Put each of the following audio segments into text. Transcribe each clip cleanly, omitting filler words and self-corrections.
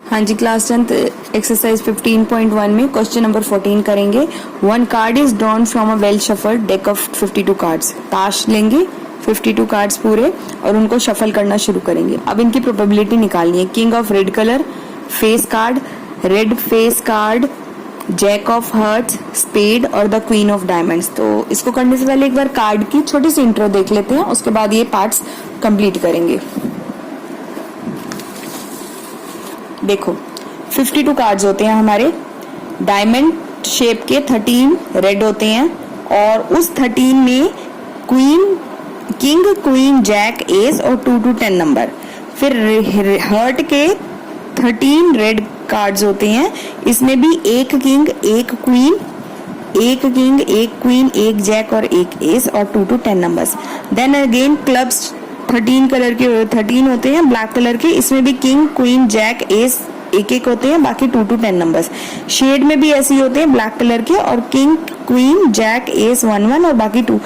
हाँ जी, class 10th exercise 15.1 में क्वेश्चन नंबर 14 करेंगे। One card is drawn from a well shuffled deck of 52 cards. ताश लेंगे 52 कार्ड्स पूरे और उनको शफल करना शुरू करेंगे। अब इनकी प्रोबेबिलिटी निकालनी है। King of red colour, face card, red face card, jack of hearts, spade और द क्वीन ऑफ डायमंड्स। तो इसको करने से पहले एक बार कार्ड की छोटी सी इंट्रो देख लेते हैं, उसके बाद ये पार्ट्स कंप्लीट करेंगे। देखो 52 कार्ड्स होते हैं हमारे, डायमंड शेप के 13 रेड होते हैं और उस 13 में queen, king, queen, jack, ace और 2 to 10 नंबर। फिर हर्ट के 13 रेड कार्ड्स होते हैं, इसमें भी एक किंग, एक क्वीन, एक किंग, एक क्वीन, एक जैक और एक एस और 2 to 10 numbers. Then again clubs 13 colour के 13 होते हैं ब्लैक कलर के, इसमें भी किंग, क्वीन, जैक, एस एक एक होते हैं, बाकी 2 to 10 नंबर्स। शेड में भी ऐसे ही होते हैं ब्लैक कलर के और किंग, क्वीन, जैक, एस 1 और बाकी 2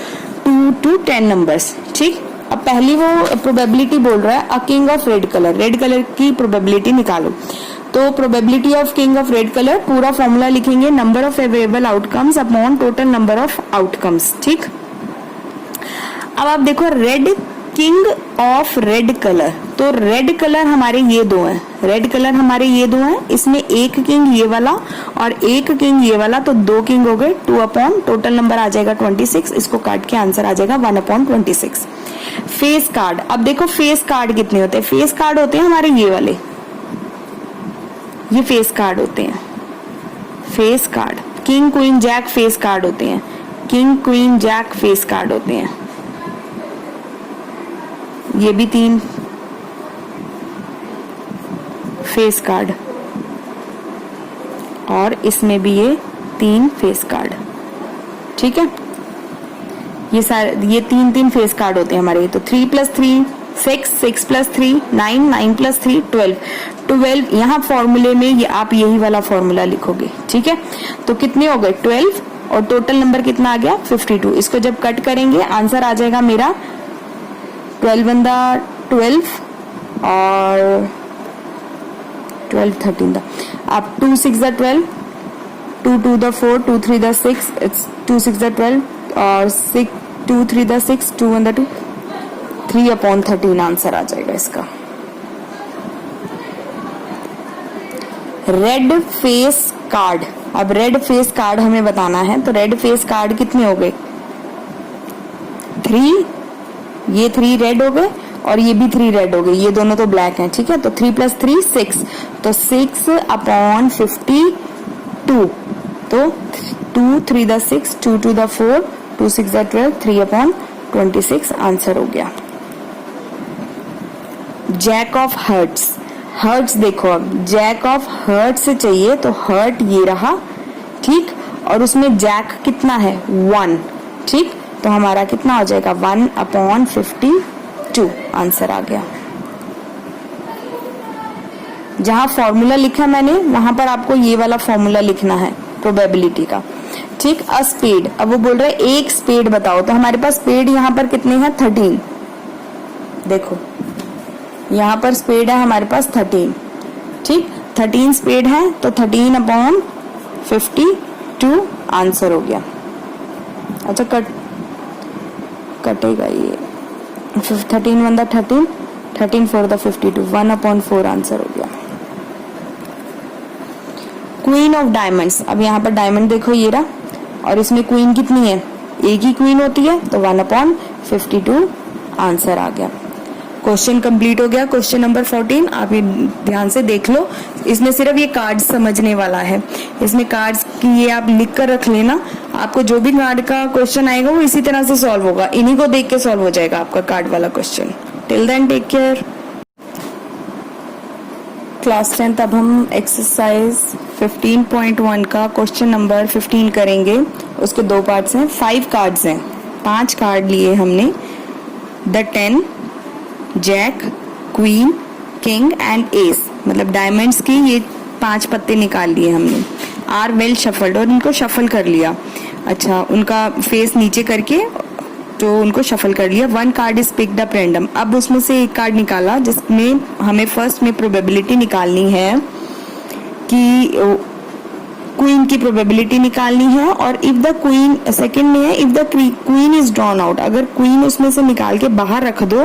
to 10 नंबर्स। ठीक, अब पहली वो प्रोबेबिलिटी बोल रहा है a king of red colour. Red colour की प्रोबेबिलिटी निकालो। तो probability of king of red colour पूरा फॉर्मूला लिखेंगे, number of available outcomes upon total number of outcomes. ठीक, अब आप देखो red king of red colour, तो रेड कलर हमारे ये दो हैं, रेड कलर हमारे ये दो हैं, इसमें एक किंग ये वाला और एक किंग ये वाला, तो 2 किंग हो गए, 2 अपॉन टोटल नंबर आ जाएगा 26। इसको काट के आंसर आ जाएगा 1/26। फेस कार्ड, अब देखो फेस कार्ड कितने होते हैं। फेस कार्ड होते हैं हमारे ये वाले, ये फेस कार्ड होते हैं। Face card king, queen, jack face card होते हैं। King, queen, jack face card होते हैं। ये भी 3 फेस कार्ड और इसमें भी ये 3 फेस कार्ड। ठीक है, ये सारे ये 3 फेस कार्ड होते हैं हमारे। तो 3 + 3 6, 6 + 3 9, 9 + 3 12। यहाँ फॉर्मूले में ये आप यही वाला फॉर्मूला लिखोगे। ठीक है, तो कितने हो गए 12 और टोटल नंबर कितना आ गया 52। इसको जब कट करेंगे आंसर आ जाएगा मेरा 12 × 12 और 12 13 दा, आप 2 6 × 12, 2 2 × 4, 2 3 × 6, इट्स 2 6 × 12 और 6 2 3 × 6, 2 1 × 2, 3/13 आंसर आ जाएगा इसका। रेड फेस कार्ड, अब रेड फेस कार्ड हमें बताना है, तो रेड फेस कार्ड कितने हो गए 3, ये 3 रेड हो गए और ये भी 3 रेड हो गए, ये दोनों तो ब्लैक हैं। ठीक है, तो 3 + 3 6, तो 6/52, तो 2 3 × 6, 2 2 × 4, 2 6 × 12, 3/26 आंसर हो गया। जैक ऑफ हर्ट्स, हर्ट्स देखो, अब जैक ऑफ हर्ट्स से चाहिए तो हर्ट ये रहा। ठीक, और उसमें जैक कितना है 1। ठीक, तो हमारा कितना हो जाएगा 1/52 आंसर आ गया। जहां फॉर्मूला लिखा मैंने वहां पर आपको ये वाला फॉर्मूला लिखना है प्रोबेबिलिटी का। ठीक, अ स्पेड, अब वो बोल रहे हैं एक स्पेड बताओ, तो हमारे पास स्पेड यहाँ पर कितने हैं 13। देखो यहाँ पर स्पेड है हमारे पास 13। ठीक, 13 स्पेड है तो 13/52 आंसर हो गया। अच्छा कटेगा ये 13 1 × 13, 13 4 × 52, 1/4 आंसर हो गया। क्वीन ऑफ डायमंड्स, अब यहाँ पर डायमंड देखो ये रहा और इसमें क्वीन कितनी है, एक ही क्वीन होती है, तो 1/52 आंसर आ गया। क्वेश्चन कंप्लीट हो गया। क्वेश्चन नंबर 14 आप ये ध्यान से देख लो, इसमें सिर्फ ये कार्ड समझने वाला है। इसमें कार्ड्स की ये आप लिख कर रख लेना, आपको जो भी कार्ड का क्वेश्चन आएगा वो इसी तरह से सॉल्व होगा, इन्हीं को देख के सॉल्व हो जाएगा आपका कार्ड वाला question. Till then take care. Class 10th अब हम एक्सरसाइज 15.1 का क्वेश्चन नंबर 15 करेंगे। उसके 2 पार्ट्स हैं, 5 कार्ड्स हैं, 5 कार्ड लिए हमने। The 10, jack, queen, king and ace, मतलब डायमंड्स की ये 5 पत्ते निकाल लिए हमने। आर वेल शफल्ड, और इनको शफल कर लिया। अच्छा, उनका फेस नीचे करके तो उनको शफल कर लिया। 1 card is picked up random, अब उसमें से एक कार्ड निकाला जिसमें हमें फर्स्ट में प्रोबेबिलिटी निकालनी है कि क्वीन की प्रोबेबिलिटी निकालनी है, और इफ द क्वीन, सेकंड में है if the queen is drawn out, अगर क्वीन उसमें से निकाल के बाहर रख दो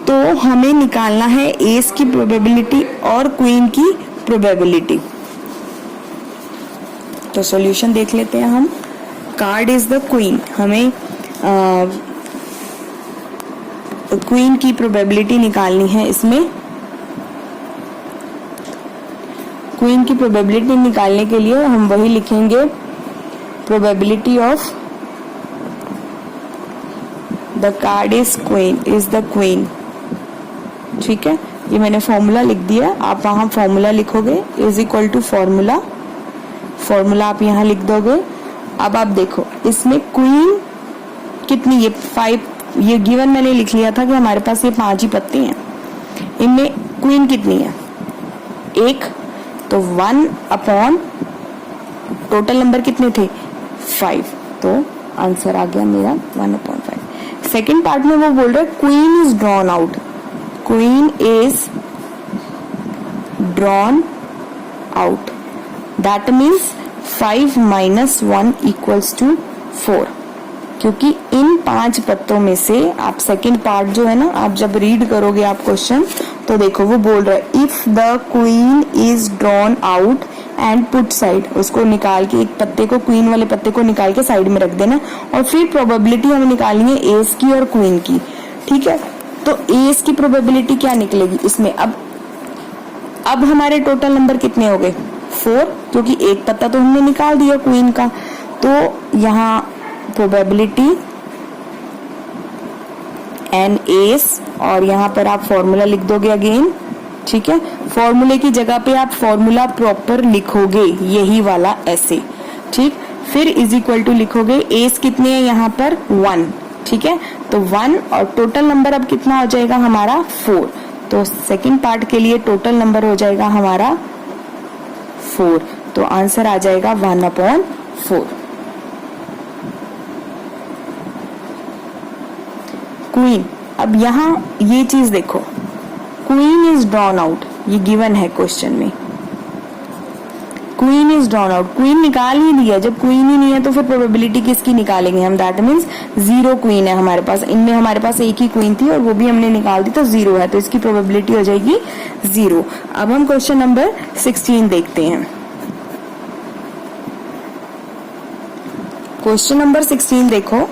तो हमें निकालना है एस की प्रोबेबिलिटी और क्वीन की प्रोबेबिलिटी। तो सॉल्यूशन देख लेते हैं हम। कार्ड इज द क्वीन, हमें क्वीन की प्रोबेबिलिटी निकालनी है। इसमें क्वीन की प्रोबेबिलिटी निकालने के लिए हम वही लिखेंगे, probability of the card is the queen. ठीक है, ये मैंने फॉर्मूला लिख दिया, आप वहां फॉर्मूला लिखोगे, इज इक्वल टू फॉर्मूला आप यहाँ लिख दोगे। अब आप देखो इसमें क्वीन कितनी, ये 5, ये गिवन मैंने लिख लिया था कि हमारे पास ये 5 ही पत्ते हैं, इनमें क्वीन कितनी है, 1, तो 1 अपॉन टोटल नंबर कितने थे 5, तो आंसर आ गया मेरा 1/5। सेकेंड पार्ट में वो बोल रहे queen is drawn out, queen is drawn out, that means 5 - 1 = 4, क्योंकि इन 5 पत्तों में से आप सेकेंड पार्ट जो है ना, आप जब रीड करोगे आप क्वेश्चन, तो देखो वो बोल रहा है if the queen is drawn out and put side, उसको निकाल के एक पत्ते को, क्वीन वाले पत्ते को निकाल के साइड में रख देना, और फिर प्रोबेबिलिटी हमें निकालनी है एस की और क्वीन की। ठीक है, तो एस की प्रोबेबिलिटी क्या निकलेगी इसमें, अब हमारे टोटल नंबर कितने हो गए 4, क्योंकि एक पत्ता तो हमने निकाल दिया क्वीन का, तो यहाँ प्रोबेबिलिटी एन एस, और यहाँ पर आप फॉर्मूला लिख दोगे अगेन। ठीक है, फॉर्मूले की जगह पे आप फॉर्मूला प्रॉपर लिखोगे, यही वाला ऐसे। ठीक, फिर इज इक्वल टू लिखोगे, एस कितने हैं यहाँ पर 1। ठीक है, तो 1 और टोटल नंबर अब कितना हो जाएगा हमारा 4, तो सेकंड पार्ट के लिए टोटल नंबर हो जाएगा हमारा 4, तो आंसर आ जाएगा 1/4। क्वीन, अब यहाँ ये चीज देखो, क्वीन इज ड्रॉन आउट, ये गिवन है क्वेश्चन में, queen is drawn out, queen निकाल ही दिया, जब क्वीन ही नहीं है तो फिर प्रोबेबिलिटी किसकी निकालेंगे हम, दैट मीन्स 0 क्वीन है हमारे पास, इनमें हमारे पास एक ही क्वीन थी और वो भी हमने निकाल दी, तो 0 है, तो इसकी प्रोबेबिलिटी हो जाएगी 0। अब हम क्वेश्चन नंबर 16 देखते हैं। क्वेश्चन नंबर 16 देखो,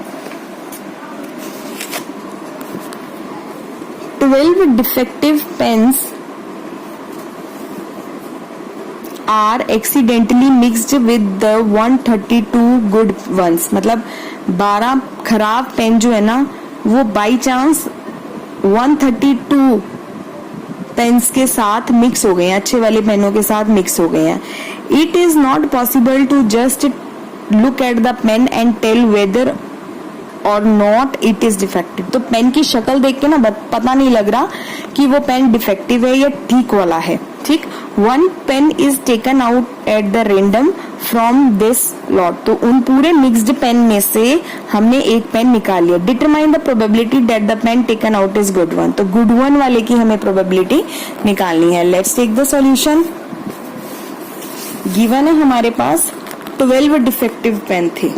12 defective pens are accidentally mixed with the 132 good ones, मतलब 12 खराब पेन जो है ना वो बाई चांस 132 पेन्स के साथ मिक्स हो गए हैं, अच्छे वाले पेनों के साथ मिक्स हो गए हैं। It is not possible to just look at the pen and tell whether or not it is defective, तो पेन की शक्ल देख के ना पता नहीं लग रहा कि वो पेन डिफेक्टिव है या ठीक वाला है। ठीक, 1 pen is taken out at the random from this lot, तो उन पूरे मिक्स्ड पेन में से हमने एक पेन निकाल लिया। Determine the probability that the pen taken out is good one, तो गुड वन वाले की हमें प्रोबेबिलिटी निकालनी है। Let's take the solution. Given है हमारे पास 12 डिफेक्टिव पेन थे,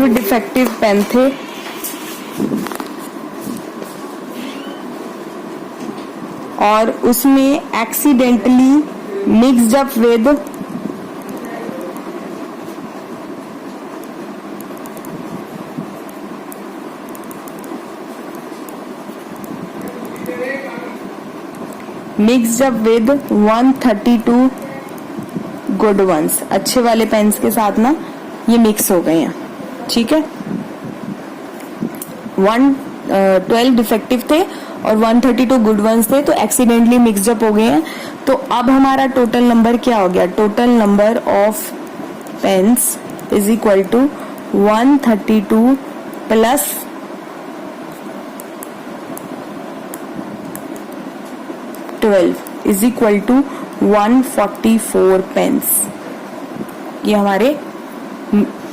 डिफेक्टिव पेन थे, और उसमें accidentally mixed up with mixed up with 132 good ones, अच्छे वाले पेन्स के साथ ना ये मिक्स हो गए हैं। ठीक है, 12 डिफेक्टिव थे और 132 गुड वंस थे, तो एक्सीडेंटली मिक्स्ड अप हो गए हैं। तो अब हमारा टोटल नंबर क्या हो गया, total number of pens is equal to 132 plus 12 is equal to 144 pens, ये हमारे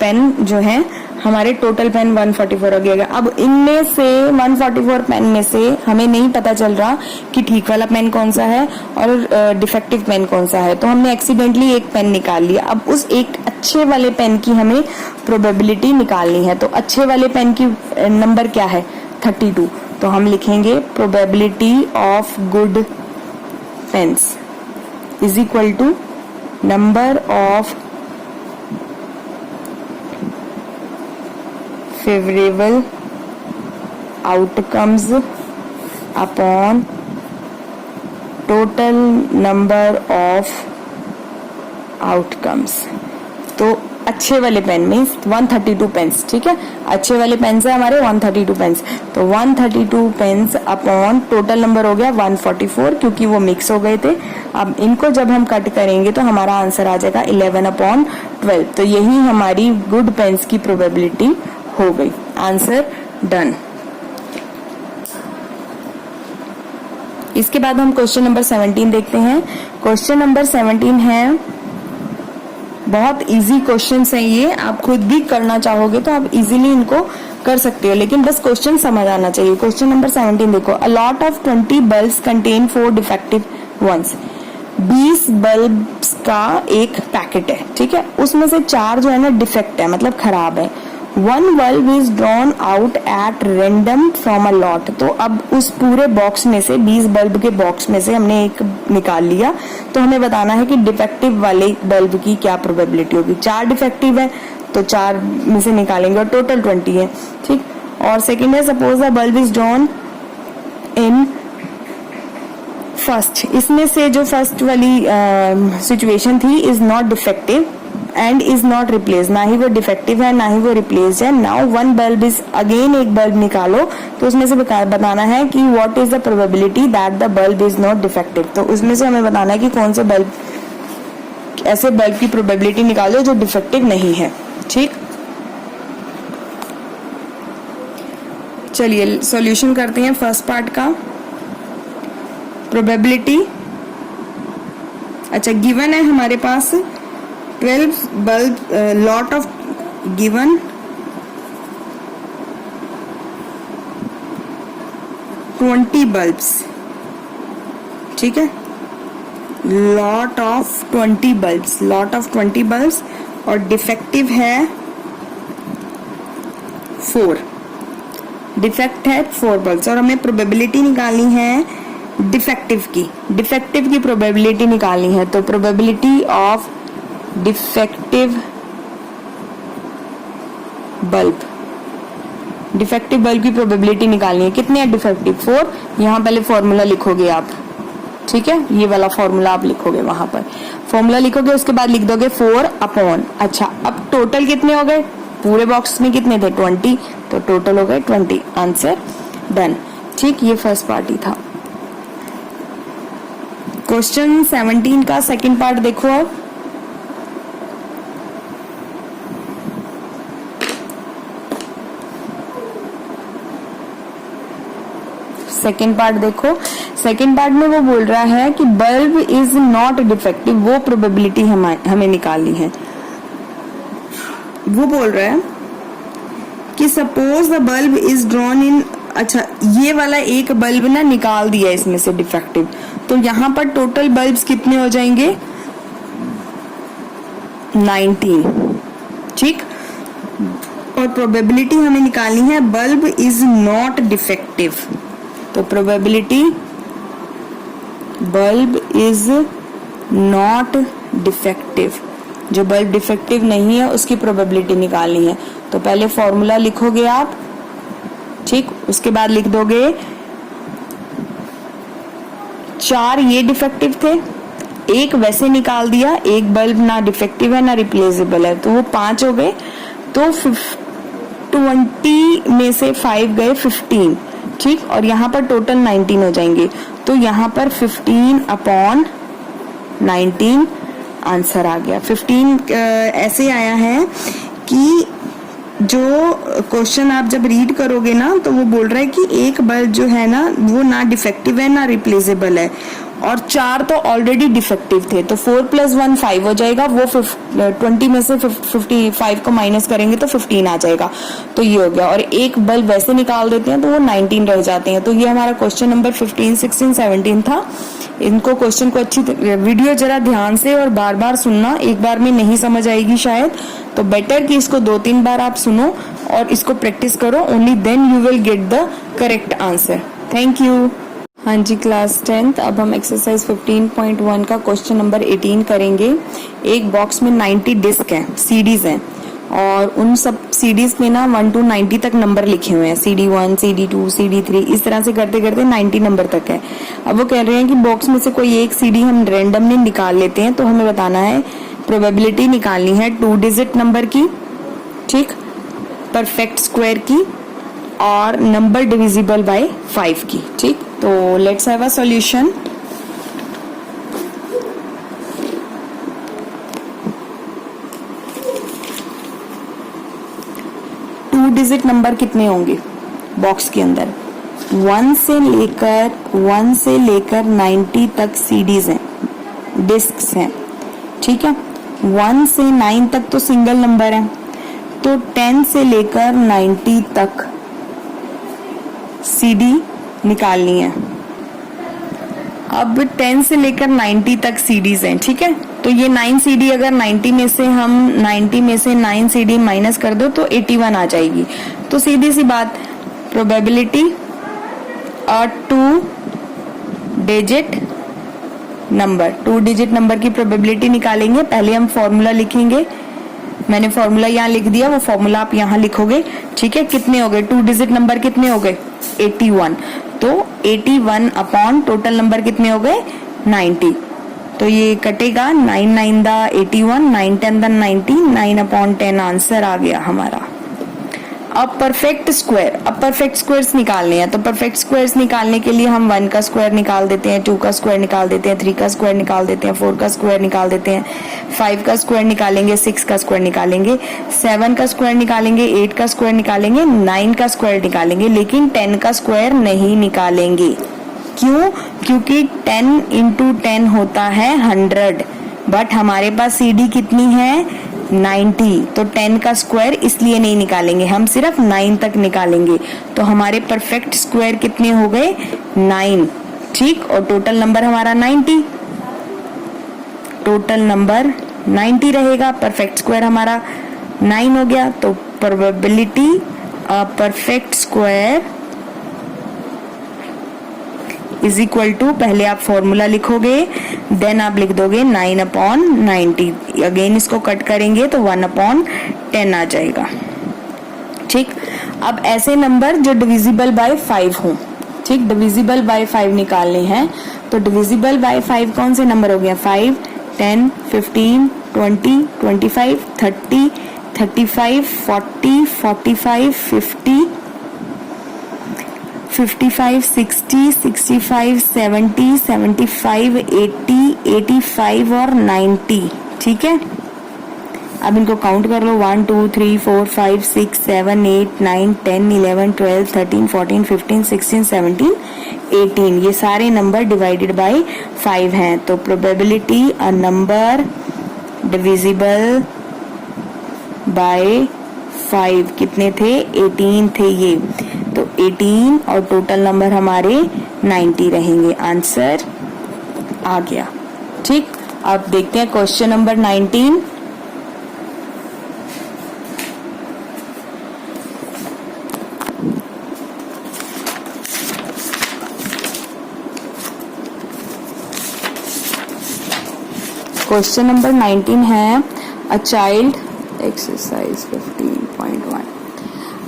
पेन जो है हमारे टोटल पेन 144 हो गया। अब इनमें से 144 पेन में से हमें नहीं पता चल रहा कि ठीक वाला पेन कौन सा है और डिफेक्टिव पेन कौन सा है, तो हमने एक्सीडेंटली एक पेन निकाल लिया। अब उस एक अच्छे वाले पेन की हमें प्रोबेबिलिटी निकालनी है। तो अच्छे वाले पेन की नंबर क्या है 32, तो हम लिखेंगे probability of good pens is equal to number of favorable outcomes upon total number of outcomes। तो अच्छे वाले पेन में 132 पेन्स, ठीक है, अच्छे वाले पेन्स है हमारे 132 पेन्स, तो 132 पेन्स अपॉन टोटल नंबर हो गया 144, क्योंकि वो मिक्स हो गए थे। अब इनको जब हम कट करेंगे तो हमारा आंसर आ जाएगा 11/12। तो यही हमारी गुड पेन्स की प्रोबेबिलिटी हो गई। Answer done. इसके बाद हम क्वेश्चन नंबर 17 देखते हैं। क्वेश्चन नंबर 17 है, बहुत इजी क्वेश्चंस हैं ये, आप खुद भी करना चाहोगे तो आप इजीली इनको कर सकते हो, लेकिन बस क्वेश्चन समझ आना चाहिए। क्वेश्चन नंबर 17 देखो, a lot of 20 bulbs contain 4 defective ones. 20 bulbs का एक पैकेट है, ठीक है, उसमें से 4 जो है ना डिफेक्ट है, मतलब खराब है। 1 bulb is drawn out at random from a lot। तो अब उस पूरे बॉक्स में से 20 बल्ब के बॉक्स में से हमने एक निकाल लिया, तो हमें बताना है कि डिफेक्टिव वाले बल्ब की क्या प्रोबेबिलिटी होगी। 4 डिफेक्टिव है तो 4 में से निकालेंगे और टोटल 20 है, ठीक। और सेकेंड है, suppose the bulb is drawn in first. इसमें से जो फर्स्ट वाली सिचुएशन थी is not defective and is not replace, ना ही वो डिफेक्टिव है ना ही वो रिप्लेस है। नाउ 1 बल्ब इज अगेन, एक बल्ब निकालो तो उसमें से बताना है कि what is the probability that the bulb is not defective. तो उसमें से हमें बताना है कि कौन से बल्ब, ऐसे बल्ब की प्रोबेबिलिटी निकालो जो डिफेक्टिव नहीं है, ठीक। चलिए सॉल्यूशन करते हैं फर्स्ट पार्ट का। प्रोबेबिलिटी, अच्छा गिवन है हमारे पास 12 bulb lot of given 20 bulbs, ठीक है, lot of 20 bulbs, lot of 20 bulbs, और डिफेक्टिव है 4, डिफेक्ट है 4 bulbs, और हमें प्रोबेबिलिटी निकालनी है डिफेक्टिव की प्रोबेबिलिटी निकालनी है। तो प्रोबेबिलिटी ऑफ डिफेक्टिव बल्ब की प्रोबेबिलिटी निकालनी है। कितने हैं डिफेक्टिव? 4। यहाँ पहले फॉर्मूला लिखोगे आप, ठीक है, ये वाला फॉर्मूला आप लिखोगे, वहां पर फॉर्मूला लिखोगे, उसके बाद लिख दोगे 4 अपॉन। अच्छा, अब टोटल कितने हो गए? पूरे बॉक्स में कितने थे? 20, तो टोटल हो गए 20। आंसर डन, ठीक। ये फर्स्ट पार्ट ही था। क्वेश्चन 17 का सेकंड पार्ट देखो अब। सेकेंड पार्ट देखो, सेकेंड पार्ट में वो बोल रहा है कि बल्ब इज नॉट डिफेक्टिव, वो प्रोबेबिलिटी हमें निकालनी है। वो बोल रहा है कि suppose the bulb is drawn in, अच्छा ये वाला एक बल्ब ना निकाल दिया इसमें से डिफेक्टिव, तो यहाँ पर टोटल बल्ब्स कितने हो जाएंगे? 19, ठीक। और प्रोबेबिलिटी हमें निकालनी है बल्ब इज नॉट डिफेक्टिव, तो probability bulb is not defective, जो बल्ब डिफेक्टिव नहीं है उसकी प्रोबेबिलिटी निकालनी है। तो पहले फॉर्मूला लिखोगे आप, ठीक, उसके बाद लिख दोगे 4 ये डिफेक्टिव थे, एक वैसे निकाल दिया, एक बल्ब ना डिफेक्टिव है ना रिप्लेसेबल है, तो वो 5 हो गए। तो 20 में से 5 गए 15, ठीक, और यहाँ पर टोटल 19 हो जाएंगे। तो यहाँ पर 15 अपॉन 19 आंसर आ गया। 15 ऐसे आया है कि जो क्वेश्चन आप जब रीड करोगे ना तो वो बोल रहा है कि एक बल्ब जो है ना वो ना डिफेक्टिव है ना रिप्लेसेबल है, और 4 तो ऑलरेडी डिफेक्टिव थे, तो 4 + 1 5 हो जाएगा, वो 20 में से 55 को माइनस करेंगे तो 15 आ जाएगा, तो ये हो गया। और एक बल्ब वैसे निकाल देते हैं तो वो 19 रह जाते हैं। तो ये हमारा क्वेश्चन नंबर 15, 16, 17 था। इनको क्वेश्चन को अच्छी वीडियो जरा ध्यान से और बार बार सुनना, एक बार में नहीं समझ आएगी शायद, तो बेटर कि इसको 2-3 बार आप सुनो और इसको प्रैक्टिस करो, only then you will get the correct answer. Thank you. हाँ जी, क्लास 10th, अब हम एक्सरसाइज 15.1 का क्वेश्चन नंबर 18 करेंगे। एक बॉक्स में 90 डिस्क हैं, सीडीज हैं, और उन सब सीडीज में ना 1 to 90 तक नंबर लिखे हुए हैं, CD1, CD2, CD3, इस तरह से करते करते 90 नंबर तक है। अब वो कह रहे हैं कि बॉक्स में से कोई एक सीडी हम रेंडमली निकाल लेते हैं, तो हमें बताना है, प्रोबेबिलिटी निकालनी है 2 डिजिट नंबर की, ठीक, परफेक्ट स्क्वायर की, और नंबर डिविजिबल बाय 5 की, ठीक। तो let's have a solution. Two digit number कितने होंगे बॉक्स के अंदर? 1 से लेकर 90 तक सीडीज हैं, डिस्क्स हैं, ठीक है। 1 से 9 तक तो सिंगल नंबर है, तो 10 से लेकर 90 तक सीडी निकालनी है। अब 10 से लेकर 90 तक सीडीज हैं, ठीक है। तो ये 9 सीडी, अगर 90 में से 9 सीडी माइनस कर दो तो 81 आ जाएगी। तो सीधी सी बात, प्रोबेबिलिटी 2 डिजिट नंबर की प्रोबेबिलिटी निकालेंगे। पहले हम फॉर्मूला लिखेंगे, मैंने फॉर्मूला यहाँ लिख दिया, वो फॉर्मूला आप यहाँ लिखोगे, ठीक है। कितने हो गए 2 डिजिट नंबर, कितने हो गए 81, तो 81 अपॉन टोटल नंबर कितने हो गए 90, तो ये कटेगा 9 9 दा 81, 9 10 दा 90, 9 अपॉन 10 आंसर आ गया हमारा। अब परफेक्ट स्क्वायर्स निकालने हैं, तो परफेक्ट स्क्वायर्स निकालने के लिए हम 1 का स्क्वायर निकाल देते हैं, 2 का स्क्वायर निकाल देते हैं, 3 का स्क्वायर निकाल देते हैं, 4 का स्क्वायर निकाल देते हैं, 5 का स्क्वायर निकालेंगे, 6 का स्क्वायर निकालेंगे, 7 का स्क्वायर निकालेंगे, 8 का स्क्वायर निकालेंगे, 9 का स्क्वायर निकालेंगे, लेकिन 10 का स्क्वायर नहीं निकालेंगे। क्यों? क्योंकि 10 × 10 होता है 100, बट हमारे पास सीडी कितनी है 90, तो 10 का स्क्वायर इसलिए नहीं निकालेंगे, हम सिर्फ 9 तक निकालेंगे। तो हमारे परफेक्ट स्क्वायर कितने हो गए 9, ठीक, और टोटल नंबर हमारा 90, टोटल नंबर 90 रहेगा, परफेक्ट स्क्वायर हमारा 9 हो गया। तो probability perfect square is equal to, पहले आप फॉर्मूला लिखोगे, देन आप लिख दोगे 9 अपॉन 90, अगेन इसको कट करेंगे तो 1 अपॉन 10 आ जाएगा, ठीक। अब ऐसे नंबर जो डिविजिबल बाय 5 हो, ठीक, डिविजिबल बाय 5 निकालने हैं, तो डिविजिबल बाय 5 कौन से नंबर हो गया 5, 10, 15, 20, 25, 30, 35, 40, 45, 50, 55, 60, 65, 70, 75, 80, 85 और 90, ठीक है। अब इनको काउंट कर लो, 1 2 3 4 5 6 7 8 9 10 11 12 13 14 15 16 17 18, ये सारे नंबर डिवाइडेड बाय 5 हैं। तो probability a number divisible by 5 कितने थे 18 थे ये, तो 18 और टोटल नंबर हमारे 90 रहेंगे, आंसर आ गया, ठीक। अब देखते हैं क्वेश्चन नंबर 19। क्वेश्चन नंबर 19 है, a child, exercise 15.1,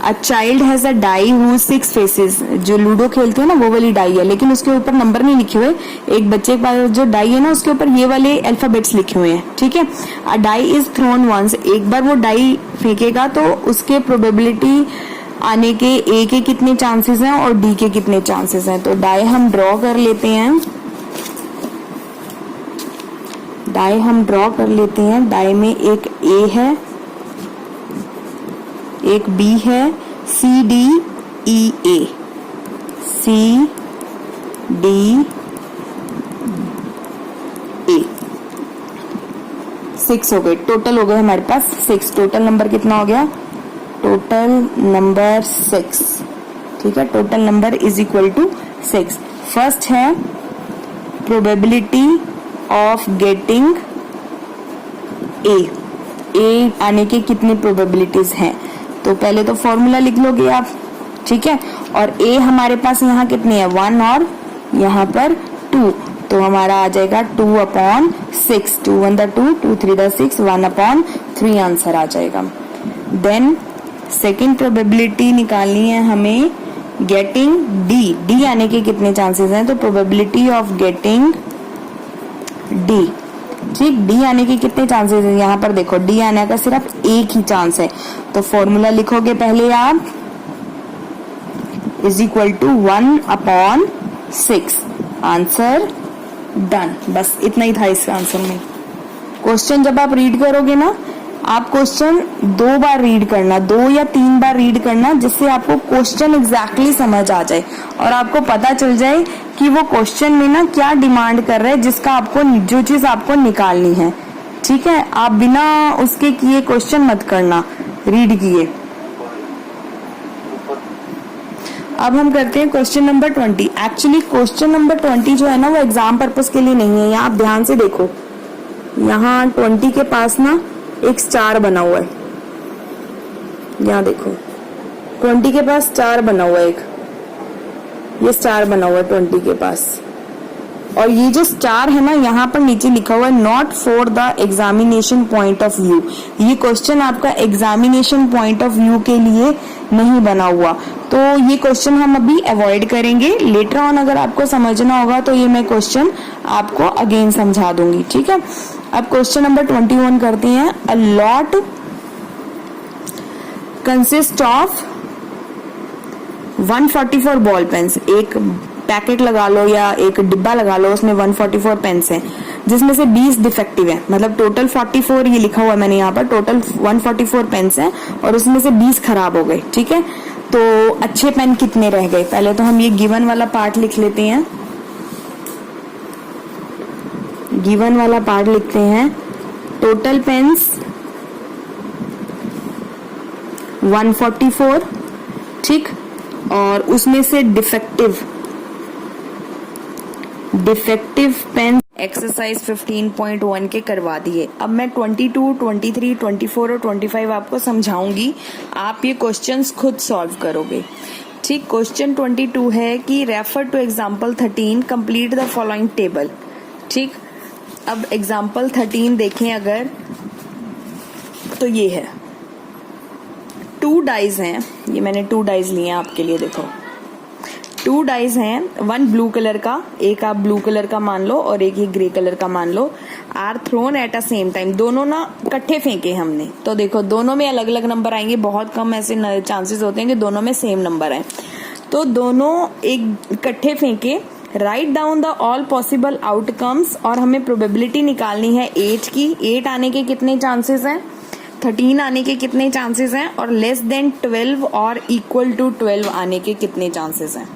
a child has a die who 6 faces, जो लूडो खेलते हैं ना वो वाली डाई है, लेकिन उसके ऊपर नंबर नहीं लिखे हुए। एक बच्चे के पास जो डाई है ना उसके ऊपर ये वाले अल्फाबेट्स लिखे हुए हैं, ठीक है। अ डाई इज थ्रोन वंस, एक बार वो डाई फेंकेगा तो उसके प्रोबेबिलिटी आने के ए के कितने चांसेस हैं और डी के कितने चांसेस हैं। तो डाई हम ड्रॉ कर लेते हैं, डाई में एक ए है, एक बी है, सी डी ई ए, सी डी 6 हो गए, टोटल हो गए हमारे पास 6। टोटल नंबर कितना हो गया? टोटल नंबर 6, ठीक है। Total number is equal to 6। First है प्रोबेबिलिटी ऑफ गेटिंग ए आने के कितनी प्रोबेबिलिटीज हैं? तो पहले तो फॉर्मूला लिख लोगे आप, ठीक है। और ए हमारे पास यहाँ कितनी है? 1 और यहाँ पर 2, तो हमारा आ जाएगा 2/6। 2 1 2, 2 3 6, 1/3 आंसर आ जाएगा। देन सेकेंड प्रोबेबिलिटी निकालनी है हमें गेटिंग डी आने के कितने चांसेस हैं? तो प्रोबेबिलिटी ऑफ गेटिंग डी, ठीक। डी आने के कितने चांसेस हैं? यहाँ पर देखो डी आने का सिर्फ एक ही चांस है, तो फॉर्मूला लिखोगे पहले आप is equal to 1/6। Answer done. बस इतना ही था इस आंसर में। क्वेश्चन जब आप रीड करोगे ना, आप क्वेश्चन 2 बार रीड करना, 2 या 3 बार रीड करना, जिससे आपको क्वेश्चन एग्जैक्टली समझ आ जाए और आपको पता चल जाए कि वो क्वेश्चन में ना क्या डिमांड कर रहे हैं, जिसका आपको जो चीज आपको निकालनी है, ठीक है। आप बिना उसके किए क्वेश्चन मत करना, रीड किए। अब हम करते हैं question number 20। Actually question number 20 जो है ना वो एग्जाम पर्पस के लिए नहीं है। यहाँ आप ध्यान से देखो, यहाँ 20 के पास ना एक स्टार बना हुआ है। यहाँ देखो 20 के पास स्टार बना हुआ है, एक ये स्टार बना हुआ है 20 के पास। और ये जो स्टार है ना, यहाँ पर नीचे लिखा हुआ है not for the examination point of view. ये क्वेश्चन आपका एग्जामिनेशन पॉइंट ऑफ व्यू के लिए नहीं बना हुआ, तो ये क्वेश्चन हम अभी अवॉइड करेंगे। लेटर ऑन अगर आपको समझना होगा तो ये मैं क्वेश्चन आपको अगेन समझा दूंगी, ठीक है। अब क्वेश्चन नंबर 21 करते हैं। A lot consist of 144 ball pens. एक पैकेट लगा लो या एक डिब्बा लगा लो, उसमें 144 पेन्स हैं, जिसमें से 20 डिफेक्टिव है। मतलब टोटल 44 ये लिखा हुआ है मैंने यहाँ पर, टोटल 144 पेन्स हैं और उसमें से 20 खराब हो गए, ठीक है। तो अच्छे पेन कितने रह गए? पहले तो हम ये गिवन वाला पार्ट लिख लेते हैं। गिवन वाला पार्ट लिखते हैं। टोटल पेन्स 144, ठीक। और उसमें से डिफेक्टिव पेन एक्सरसाइज 15.1 के करवा दिए। अब मैं 22, 23, 24 और 25 आपको समझाऊंगी, आप ये क्वेश्चंस खुद सॉल्व करोगे, ठीक। क्वेश्चन 22 है कि refer to example 13, complete the following table, ठीक। अब एग्जाम्पल 13 देखें अगर, तो ये है 2 डाइज हैं। ये मैंने 2 डाइज लिए हैं आपके लिए, देखो 2 डाइज हैं, 1 ब्लू कलर का, एक आप ब्लू कलर का मान लो और एक ही ग्रे कलर का मान लो। Are thrown at a same time, दोनों ना इकट्ठे फेंके हमने, तो देखो दोनों में अलग अलग नंबर आएंगे। बहुत कम ऐसे चांसेस होते हैं कि दोनों में सेम नंबर आए, तो दोनों एक इकट्ठे फेंके। Write down the all possible outcomes, और हमें प्रोबेबिलिटी निकालनी है 8 की। 8 आने के कितने चांसेस हैं, 13 आने के कितने चांसेस हैं, और लेस देन 12 और इक्वल टू 12 आने के कितने चांसेस हैं,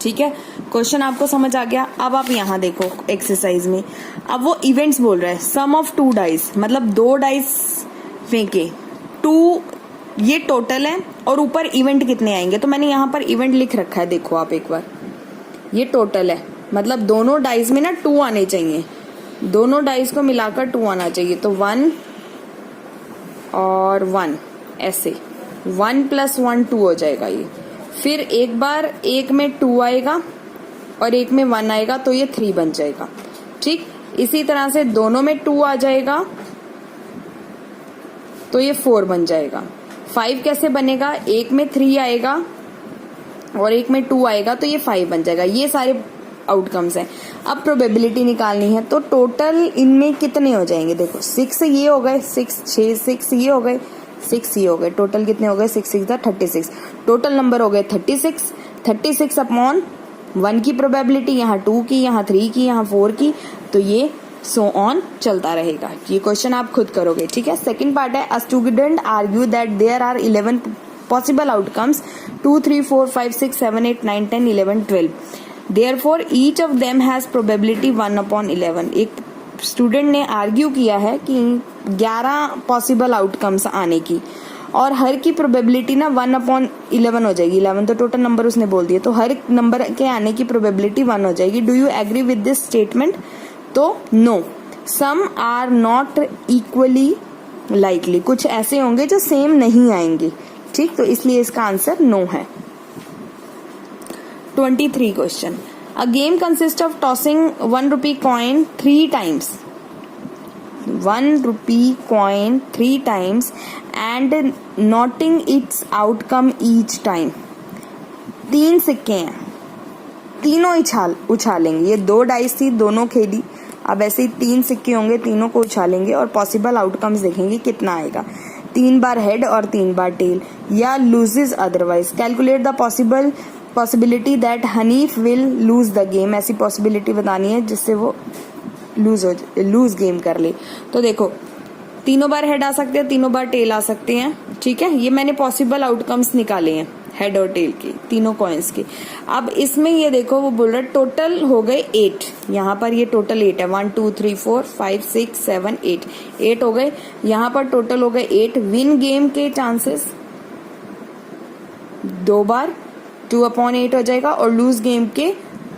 ठीक है। क्वेश्चन आपको समझ आ गया। अब आप यहाँ देखो एक्सरसाइज में, अब वो इवेंट्स बोल रहा है। सम ऑफ 2 डाइस, मतलब 2 डाइस फेंके, 2 ये टोटल है, और ऊपर इवेंट कितने आएंगे, तो मैंने यहाँ पर इवेंट लिख रखा है, देखो आप एक बार। ये टोटल है, मतलब दोनों डाइस में ना 2 आने चाहिए, दोनों डाइस को मिलाकर 2 आना चाहिए। तो 1 और 1 ऐसे 1 + 1 2 हो जाएगा ये। फिर एक बार एक में 2 आएगा और एक में 1 आएगा, तो ये 3 बन जाएगा, ठीक। इसी तरह से दोनों में 2 आ जाएगा तो ये 4 बन जाएगा। 5 कैसे बनेगा, एक में 3 आएगा और एक में 2 आएगा, तो ये 5 बन जाएगा। ये सारे आउटकम्स हैं। अब प्रोबेबिलिटी निकालनी है, तो टोटल इनमें कितने हो जाएंगे, देखो 6 ये हो गए, 6 ये हो गए, 6 ये हो गए, टोटल कितने हो गए, 6 6 36। टोटल नंबर हो गए 36। 36/1 की प्रोबेबिलिटी, यहाँ 2 की, यहाँ 3 की, यहाँ 4 की, तो ये सो ऑन चलता रहेगा। ये क्वेश्चन आप खुद करोगे, ठीक है। सेकंड पार्ट है, a student argue that there are 11 possible outcomes, 2 3 4 5 6 7 8 9 10 11 12, therefore each of them has probability 1/11। एक स्टूडेंट ने आर्ग्यू किया है कि 11 पॉसिबल आउटकम्स आने की, और हर की प्रोबेबिलिटी ना 1/11 हो जाएगी। 11 तो टोटल नंबर उसने बोल दिया, तो हर नंबर के आने की प्रोबेबिलिटी 1 हो जाएगी। Do you agree with this statement? तो no, some are not equally likely, कुछ ऐसे होंगे जो सेम नहीं आएंगे, ठीक, तो इसलिए इसका आंसर नो है। 23 question, a game consist of tossing 1 rupee coin 3 times, 1 rupee coin 3 times and noting its outcome each time। 3 सिक्के हैं, तीनों उछालेंगे, ये 2 डाइस थी, दोनों खेली, अब ऐसे ही 3 सिक्के होंगे, तीनों को उछालेंगे और पॉसिबल आउटकम्स देखेंगे कितना आएगा। 3 बार हेड और 3 बार टेल, या loses otherwise. Calculate the possibility that Hanif will lose the game, ऐसी पॉसिबिलिटी बतानी है जिससे वो लूज गेम कर ले। तो देखो, तीनों बार हेड आ सकते हैं, तीनों बार टेल आ सकते हैं, ठीक है, ये मैंने पॉसिबल आउटकम्स निकाले हैं हेड और टेल के, तीनों कॉइन्स के। अब इसमें ये देखो, वो बोल रहा है टोटल हो गए 8, यहाँ पर ये टोटल 8 है, 1 2 3 4 5 6 7 8 हो गए, यहाँ पर टोटल हो गए 8। विन गेम के चांसेस 2 बार 2/8 हो जाएगा, और लूज गेम के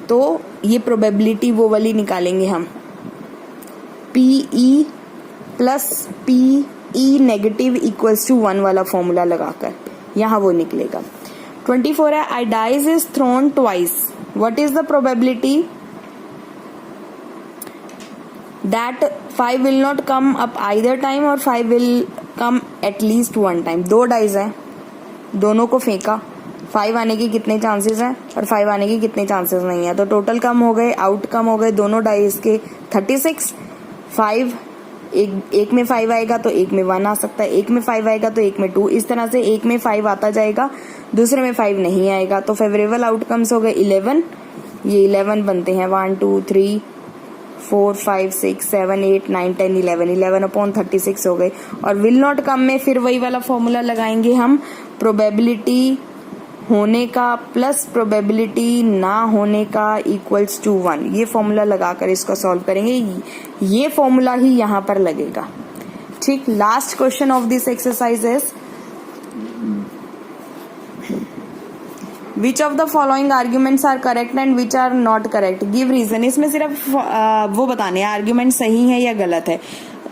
तो ये प्रोबेबिलिटी वो वाली निकालेंगे हम, PE plus PE negative equals to 1 वाला फॉर्मूला लगाकर, यहाँ वो निकलेगा। 24 है, a dice is thrown twice, what is the probability that 5 will not come up either time or 5 will come at least one time। 2 dice हैं, दोनों को फेंका, 5 आने के कितने चांसेस हैं और 5 आने के कितने चांसेस नहीं है, तो टोटल कम हो गए, आउटकम हो गए दोनों डाइस के 36। 5 एक में 5 आएगा तो एक में 1 आ सकता है, एक में 5 आएगा तो एक में 2, इस तरह से एक में 5 आता जाएगा, दूसरे में 5 नहीं आएगा, तो फेवरेबल आउटकम्स हो गए 11। ये 11 बनते हैं, 1 2 3 4 5 6 7 8 9 10 11, 11/36 हो गए। और विल नॉट कम में फिर वही वाला फॉर्मूला लगाएंगे हम, प्रोबेबिलिटी होने का प्लस प्रोबेबिलिटी ना होने का इक्वल्स टू 1, ये फॉर्मूला लगाकर इसको सॉल्व करेंगे, ये फॉर्मूला ही यहाँ पर लगेगा, ठीक। Last question of this exercise is which of the following arguments are correct and which are not correct, give reason. इसमें सिर्फ वो बताने हैं आर्ग्यूमेंट सही है या गलत है।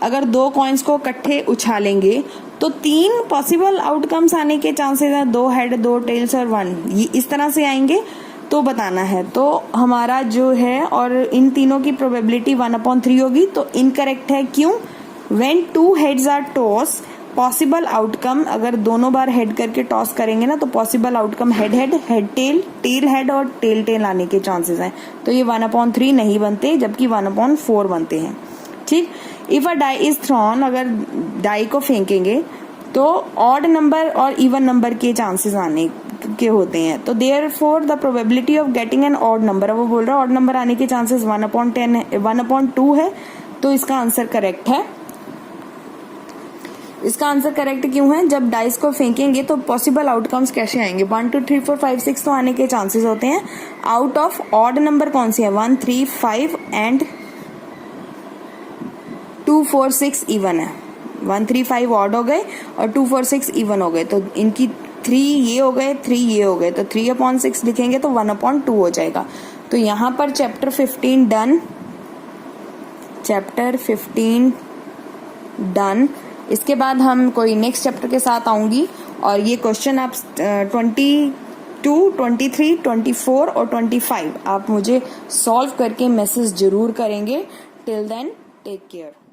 अगर 2 कॉइन्स को इकट्ठे उछालेंगे तो 3 पॉसिबल आउटकम्स आने के चांसेस हैं, 2 हेड 2 टेल्स और 1, ये इस तरह से आएंगे तो बताना है। तो हमारा जो है, और इन तीनों की प्रोबेबिलिटी 1/3 होगी, तो इनकरेक्ट है। क्यों? When 2 heads are toss, possible outcome अगर दोनों बार हेड करके टॉस करेंगे ना, तो possible outcome head head, head tail, tail head और टेल टेल आने के चांसेस हैं, तो ये 1/3 नहीं बनते, जबकि 1/4 बनते हैं, ठीक। If a die is thrown, अगर डाई को फेंकेंगे तो ऑड नंबर और इवन नंबर के चांसेस आने के होते हैं, तो therefore the probability of getting an odd number, वो बोल रहा है ऑड नंबर आने के चांसेस 1/10 है, 1/2 है, तो इसका आंसर करेक्ट है। इसका आंसर करेक्ट क्यों है? जब डाइस को फेंकेंगे तो पॉसिबल आउटकम्स कैसे आएंगे, 1 2 3 4 5 6 तो आने के चांसेस होते हैं। आउट ऑफ ऑड नंबर कौन सी है, 1 3 5 एंड 2 4 6 इवन है। 1 3 5 ऑड हो गए और 2 4 6 इवन हो गए, तो इनकी 3 ये हो गए, 3 ये हो गए, तो 3/6 लिखेंगे तो 1/2 हो जाएगा। तो यहाँ पर चैप्टर 15 डन, चैप्टर 15 डन। इसके बाद हम कोई नेक्स्ट चैप्टर के साथ आऊंगी, और ये क्वेश्चन आप 22, 23, 24 और 25 आप मुझे सॉल्व करके मैसेज जरूर करेंगे। Till then take care.